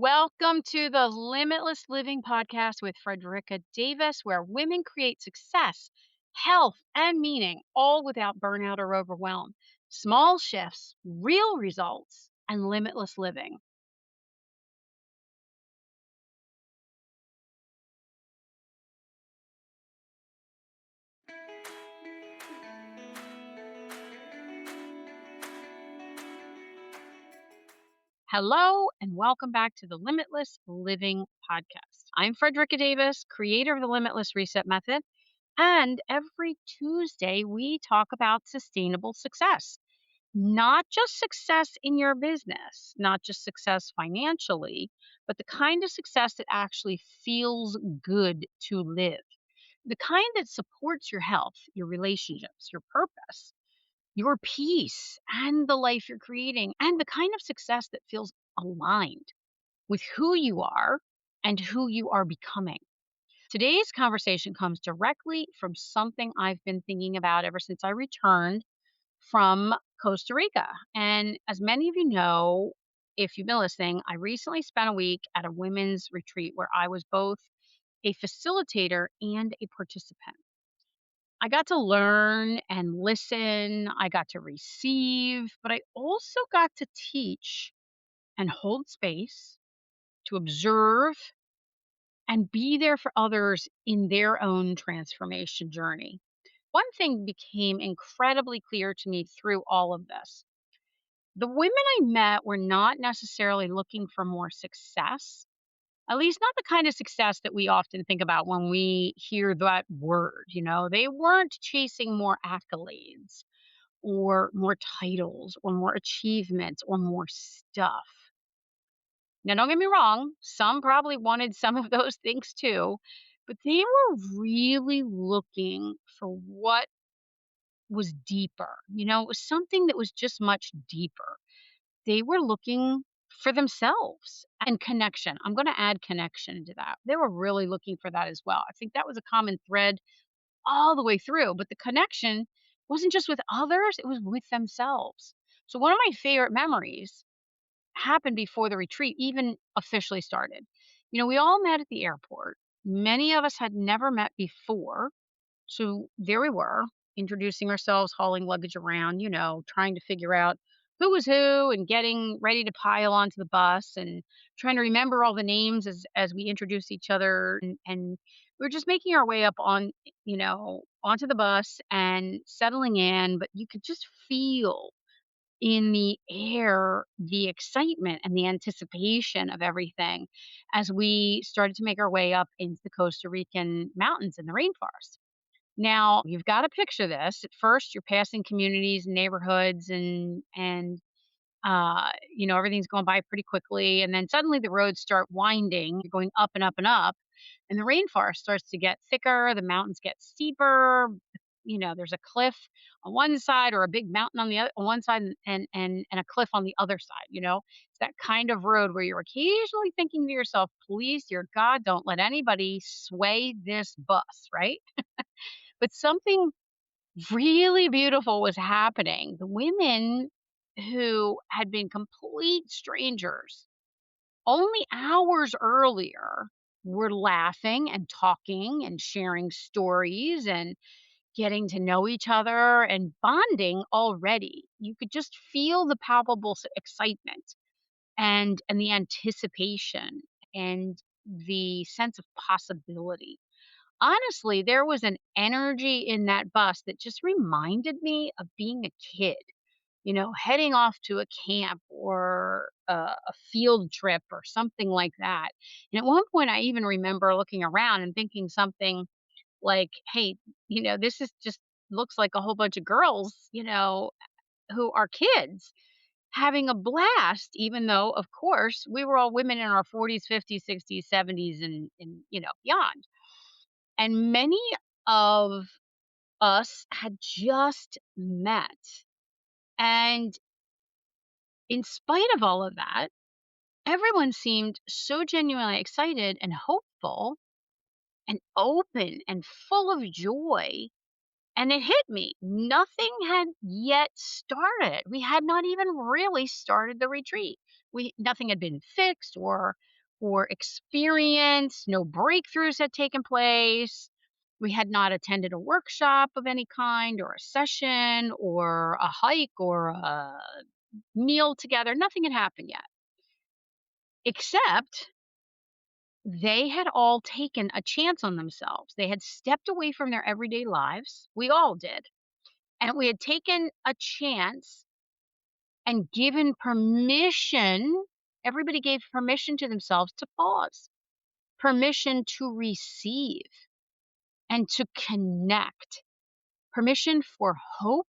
Welcome to the Limitless Living podcast with Frederica Davis, where women create success, health, and meaning, all without burnout or overwhelm. Small shifts, real results, and limitless living. Hello, and welcome back to the Limitless Living podcast. I'm Frederica Davis, creator of the Limitless Reset Method. And every Tuesday, we talk about sustainable success. Not just success in your business, not just success financially, but the kind of success that actually feels good to live. The kind that supports your health, your relationships, your purpose, your peace, and the life you're creating, and the kind of success that feels aligned with who you are and who you are becoming. Today's conversation comes directly from something I've been thinking about ever since I returned from Costa Rica. And as many of you know, if you've been listening, I recently spent a week at a women's retreat where I was both a facilitator and a participant. I got to learn and listen, I got to receive, but I also got to teach and hold space, to observe and be there for others in their own transformation journey. One thing became incredibly clear to me through all of this. The women I met were not necessarily looking for more success, at least not the kind of success that we often think about when we hear that word. They weren't chasing more accolades or more titles or more achievements or more stuff. Now, don't get me wrong, some probably wanted some of those things too, but they were really looking for what was deeper. It was something that was just much deeper. They were looking for themselves and connection. I'm going to add connection to that. They were really looking for that as well. I think that was a common thread all the way through, but the connection wasn't just with others, it was with themselves. So, one of my favorite memories happened before the retreat even officially started. We all met at the airport. Many of us had never met before. So there we were, introducing ourselves, hauling luggage around, trying to figure out who was who and getting ready to pile onto the bus and trying to remember all the names as we introduce each other. And we were just making our way up onto the bus and settling in, but you could just feel in the air the excitement and the anticipation of everything as we started to make our way up into the Costa Rican mountains and the rainforest. Now, you've got to picture this. At first, you're passing communities and neighborhoods and everything's going by pretty quickly. And then suddenly the roads start winding. You're going up and up and up. And the rainforest starts to get thicker. The mountains get steeper. There's a cliff on one side or a big mountain on the other on one side and a cliff on the other side. It's that kind of road where you're occasionally thinking to yourself, please, dear God, don't let anybody sway this bus, right? But something really beautiful was happening. The women who had been complete strangers only hours earlier were laughing and talking and sharing stories and getting to know each other and bonding already. You could just feel the palpable excitement and the anticipation and the sense of possibility. Honestly, there was an energy in that bus that just reminded me of being a kid, heading off to a camp or a field trip or something like that. And at one point, I even remember looking around and thinking something like, hey, this is just looks like a whole bunch of girls, who are kids having a blast, even though, of course, we were all women in our 40s, 50s, 60s, 70s, and beyond. And many of us had just met. And in spite of all of that, everyone seemed so genuinely excited and hopeful and open and full of joy And it hit me. Nothing had yet started. We had not even really started the retreat. Nothing had been fixed or experienced. No breakthroughs had taken place. We had not attended a workshop of any kind or a session or a hike or a meal together. Nothing had happened yet, except they had all taken a chance on themselves. They had stepped away from their everyday lives. We all did. And we had taken a chance and given permission. Everybody gave permission to themselves to pause, permission to receive and to connect, permission for hope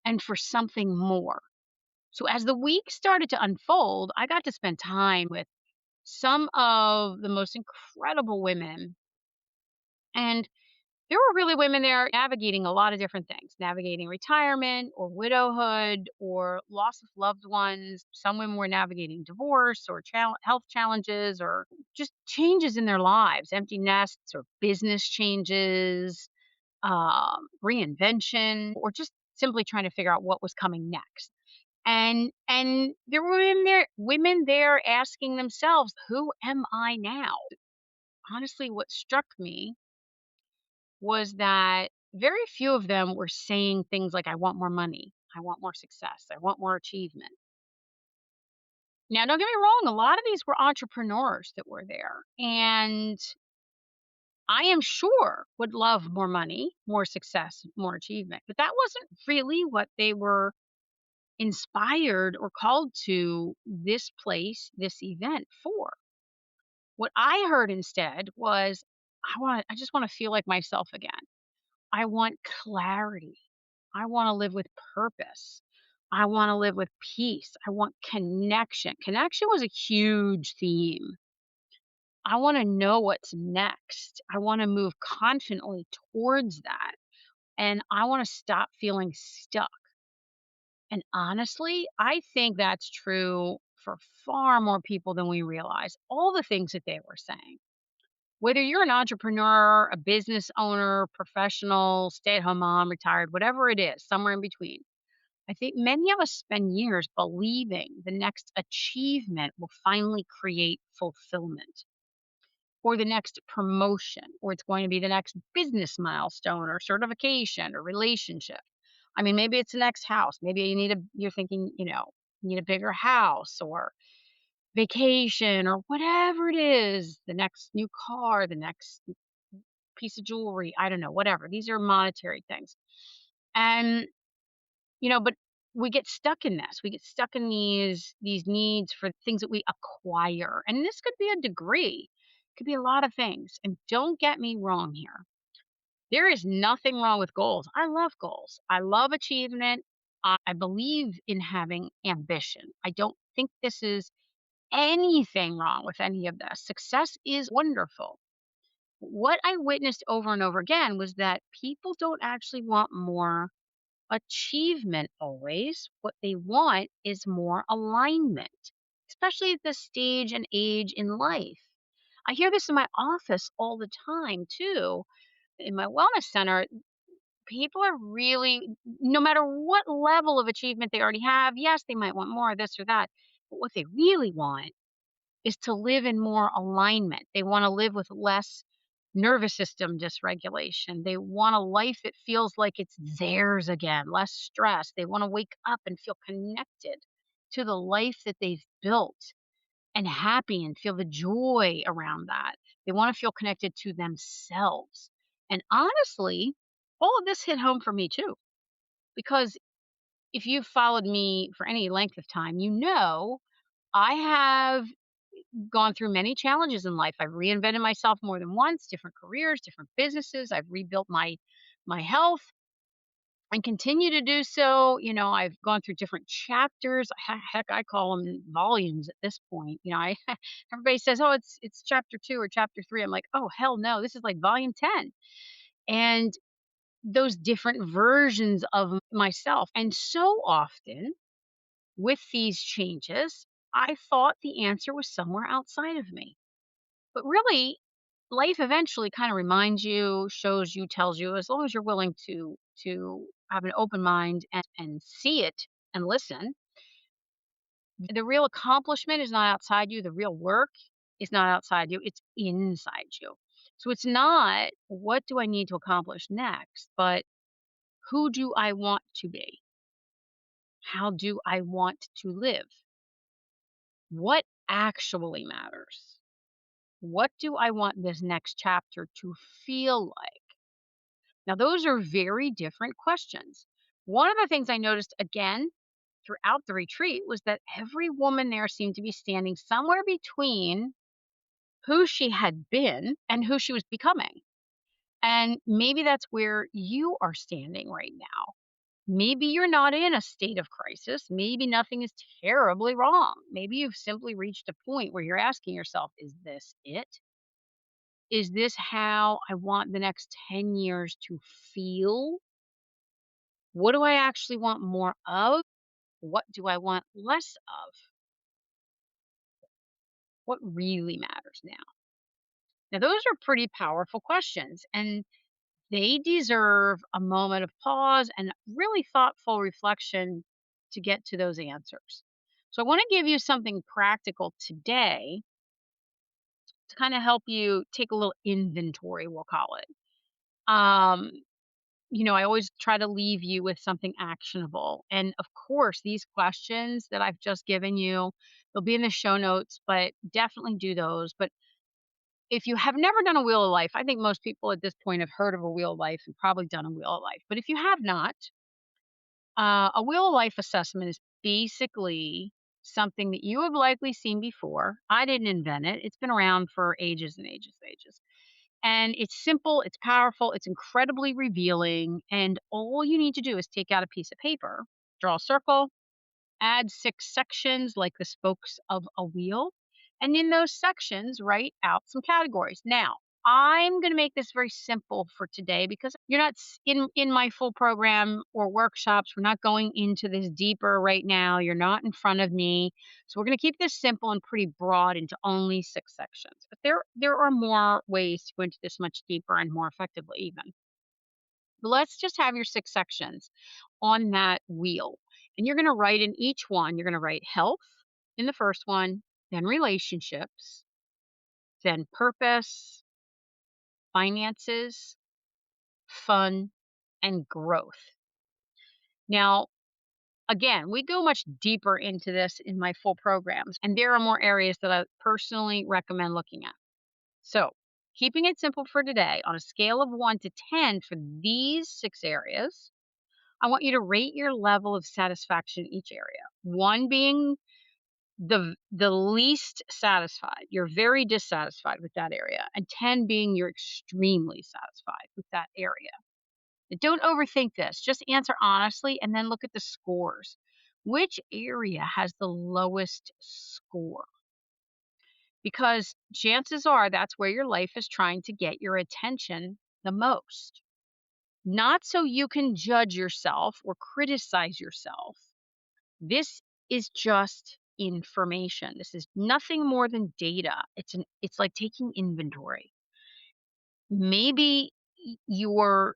and for something more. So as the week started to unfold, I got to spend time with some of the most incredible women. And there were really women there navigating a lot of different things, navigating retirement or widowhood or loss of loved ones. Some women were navigating divorce or health challenges or just changes in their lives, empty nests or business changes, reinvention, or just simply trying to figure out what was coming next. And there were women there asking themselves, who am I now? Honestly, what struck me was that very few of them were saying things like, I want more money, I want more success, I want more achievement. Now, don't get me wrong, a lot of these were entrepreneurs that were there. And I am sure would love more money, more success, more achievement. But that wasn't really what they were inspired or called to this place, this event for. What I heard instead was, I just want to feel like myself again. I want clarity. I want to live with purpose. I want to live with peace. I want connection. Connection was a huge theme. I want to know what's next. I want to move confidently towards that. And I want to stop feeling stuck. And honestly, I think that's true for far more people than we realize. All the things that they were saying. Whether you're an entrepreneur, a business owner, professional, stay at home mom, retired, whatever it is, somewhere in between, I think many of us spend years believing the next achievement will finally create fulfillment, or the next promotion, or it's going to be the next business milestone or certification or relationship. I mean, maybe it's the next house. Maybe you're thinking, you need a bigger house or vacation or whatever it is, the next new car, the next piece of jewelry, I don't know, whatever. These are monetary things. And, but we get stuck in this. We get stuck in these needs for things that we acquire. And this could be a degree. It could be a lot of things. And don't get me wrong here. There is nothing wrong with goals. I love goals. I love achievement. I believe in having ambition. I don't think this is anything wrong with any of this. Success is wonderful. What I witnessed over and over again was that people don't actually want more achievement always. What they want is more alignment, especially at this stage and age in life. I hear this in my office all the time too. In my wellness center, people are really, no matter what level of achievement they already have, yes, they might want more of this or that. But what they really want is to live in more alignment. They want to live with less nervous system dysregulation. They want a life that feels like it's theirs again, less stress. They want to wake up and feel connected to the life that they've built and happy and feel the joy around that. They want to feel connected to themselves. And honestly, all of this hit home for me too, because if you've followed me for any length of time, I have gone through many challenges in life. I've reinvented myself more than once, different careers, different businesses. I've rebuilt my health and continue to do so. I've gone through different chapters. Heck, I call them volumes at this point. Everybody says, "Oh, it's chapter 2 or chapter 3." I'm like, "Oh, hell no. This is like volume 10." And those different versions of myself. And so often with these changes, I thought the answer was somewhere outside of me. But really, life eventually kind of reminds you, shows you, tells you, as long as you're willing to have an open mind and see it and listen. The real accomplishment is not outside you. The real work is not outside you. It's inside you. So it's not what do I need to accomplish next, but who do I want to be? How do I want to live? What actually matters? What do I want this next chapter to feel like? Now, those are very different questions. One of the things I noticed again throughout the retreat was that every woman there seemed to be standing somewhere between who she had been and who she was becoming. And maybe that's where you are standing right now. Maybe you're not in a state of crisis. Maybe nothing is terribly wrong. Maybe you've simply reached a point where you're asking yourself, is this it? Is this how I want the next 10 years to feel? What do I actually want more of? What do I want less of? What really matters now? Now, those are pretty powerful questions, and they deserve a moment of pause and really thoughtful reflection to get to those answers. So, I want to give you something practical today to kind of help you take a little inventory, we'll call it. Um, I always try to leave you with something actionable. And of course, these questions that I've just given you, they'll be in the show notes, but definitely do those. But if you have never done a wheel of life, I think most people at this point have heard of a wheel of life and probably done a wheel of life. But if you have not, a wheel of life assessment is basically something that you have likely seen before. I didn't invent it, it's been around for ages and ages and ages. And it's simple, it's powerful, it's incredibly revealing. And all you need to do is take out a piece of paper, draw a circle, add 6 sections like the spokes of a wheel. And in those sections, write out some categories. Now, I'm going to make this very simple for today because you're not in my full program or workshops. We're not going into this deeper right now. You're not in front of me. So we're going to keep this simple and pretty broad into only 6 sections. But there are more ways to go into this much deeper and more effectively even. But let's just have your 6 sections on that wheel. And you're going to write in each one, you're going to write health in the first one, then relationships, then purpose, finances, fun, and growth. Now, again, we go much deeper into this in my full programs, and there are more areas that I personally recommend looking at. So, keeping it simple for today, on a scale of 1 to 10 for these 6 areas, I want you to rate your level of satisfaction in each area. 1 being the least satisfied. You're very dissatisfied with that area. And 10 being you're extremely satisfied with that area. And don't overthink this. Just answer honestly and then look at the scores. Which area has the lowest score? Because chances are that's where your life is trying to get your attention the most. Not so you can judge yourself or criticize yourself. This is just information. This is nothing more than data. It's like taking inventory. Maybe your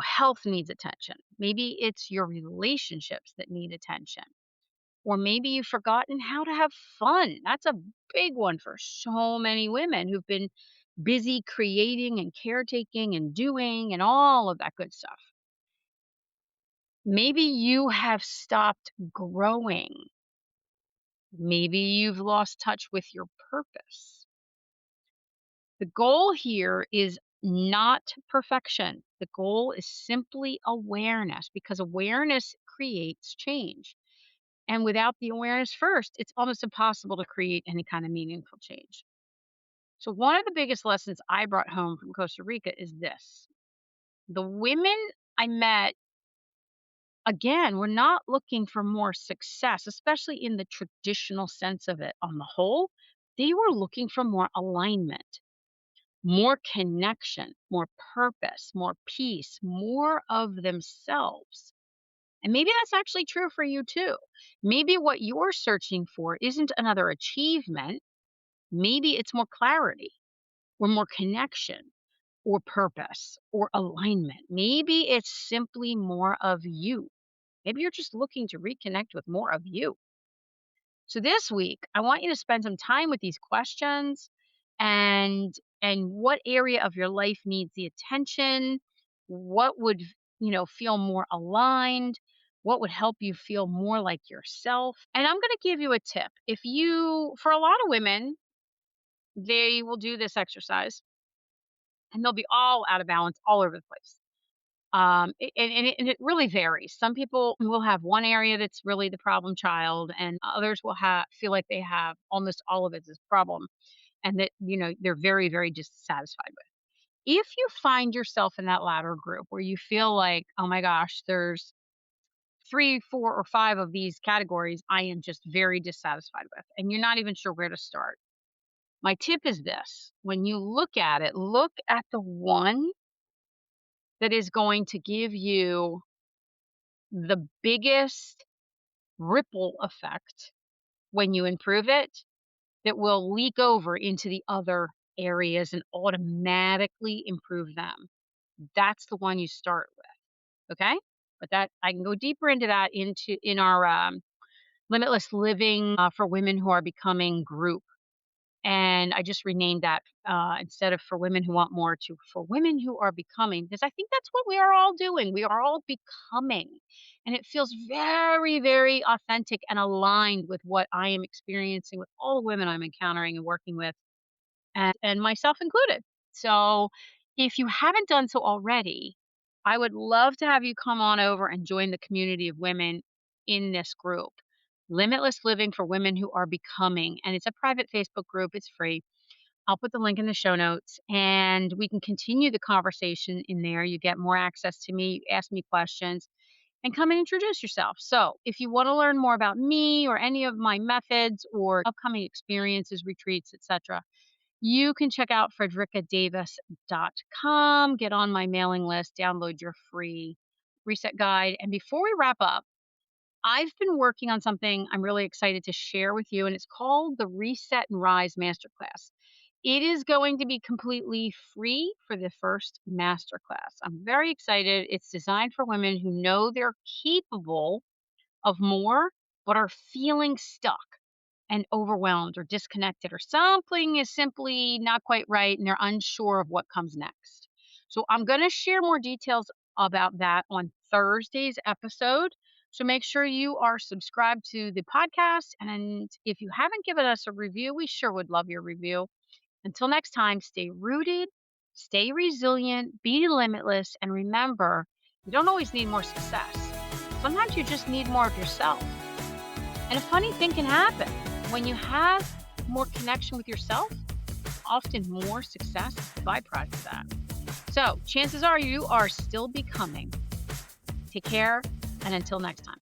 health needs attention. Maybe it's your relationships that need attention. Or maybe you've forgotten how to have fun. That's a big one for so many women who've been busy creating and caretaking and doing and all of that good stuff. Maybe you have stopped growing. Maybe you've lost touch with your purpose. The goal here is not perfection. The goal is simply awareness because awareness creates change. And without the awareness first, it's almost impossible to create any kind of meaningful change. So, one of the biggest lessons I brought home from Costa Rica is this: the women I met, again, were not looking for more success, especially in the traditional sense of it on the whole. They were looking for more alignment, more connection, more purpose, more peace, more of themselves. And maybe that's actually true for you too. Maybe what you're searching for isn't another achievement. Maybe it's more clarity. or more connection or purpose or alignment. Maybe it's simply more of you. Maybe you're just looking to reconnect with more of you. So this week, I want you to spend some time with these questions and what area of your life needs the attention, what would, feel more aligned, what would help you feel more like yourself. And I'm going to give you a tip. If you For a lot of women, they will do this exercise and they'll be all out of balance all over the place. And it really varies. Some people will have one area that's really the problem child, and others will feel like they have almost all of it as a problem, and that they're very, very dissatisfied with. If you find yourself in that latter group where you feel like, oh my gosh, there's three, four, or five of these categories I am just very dissatisfied with, and you're not even sure where to start. My tip is this: when you look at it, look at the one that is going to give you the biggest ripple effect when you improve it, that will leak over into the other areas and automatically improve them. That's the one you start with. Okay. But that I can go deeper into that in our limitless living for women who are becoming group. And I just renamed that instead of for women who want more to for women who are becoming, because I think that's what we are all doing. We are all becoming. And it feels very, very authentic and aligned with what I am experiencing with all the women I'm encountering and working with, and myself included. So if you haven't done so already, I would love to have you come on over and join the community of women in this group. Limitless Living for Women Who Are Becoming. And it's a private Facebook group. It's free. I'll put the link in the show notes and we can continue the conversation in there. You get more access to me, you ask me questions, and come and introduce yourself. So if you want to learn more about me or any of my methods or upcoming experiences, retreats, etc., you can check out frederickadavis.com, get on my mailing list, download your free reset guide. And before we wrap up, I've been working on something I'm really excited to share with you, and it's called the Reset and Rise Masterclass. It is going to be completely free for the first masterclass. I'm very excited. It's designed for women who know they're capable of more, but are feeling stuck and overwhelmed or disconnected, or something is simply not quite right and they're unsure of what comes next. So I'm going to share more details about that on Thursday's episode. So make sure you are subscribed to the podcast. And if you haven't given us a review, we sure would love your review. Until next time, stay rooted, stay resilient, be limitless, and remember, you don't always need more success. Sometimes you just need more of yourself. And a funny thing can happen. When you have more connection with yourself, often more success is the byproduct of that. So chances are you are still becoming. Take care, and until next time.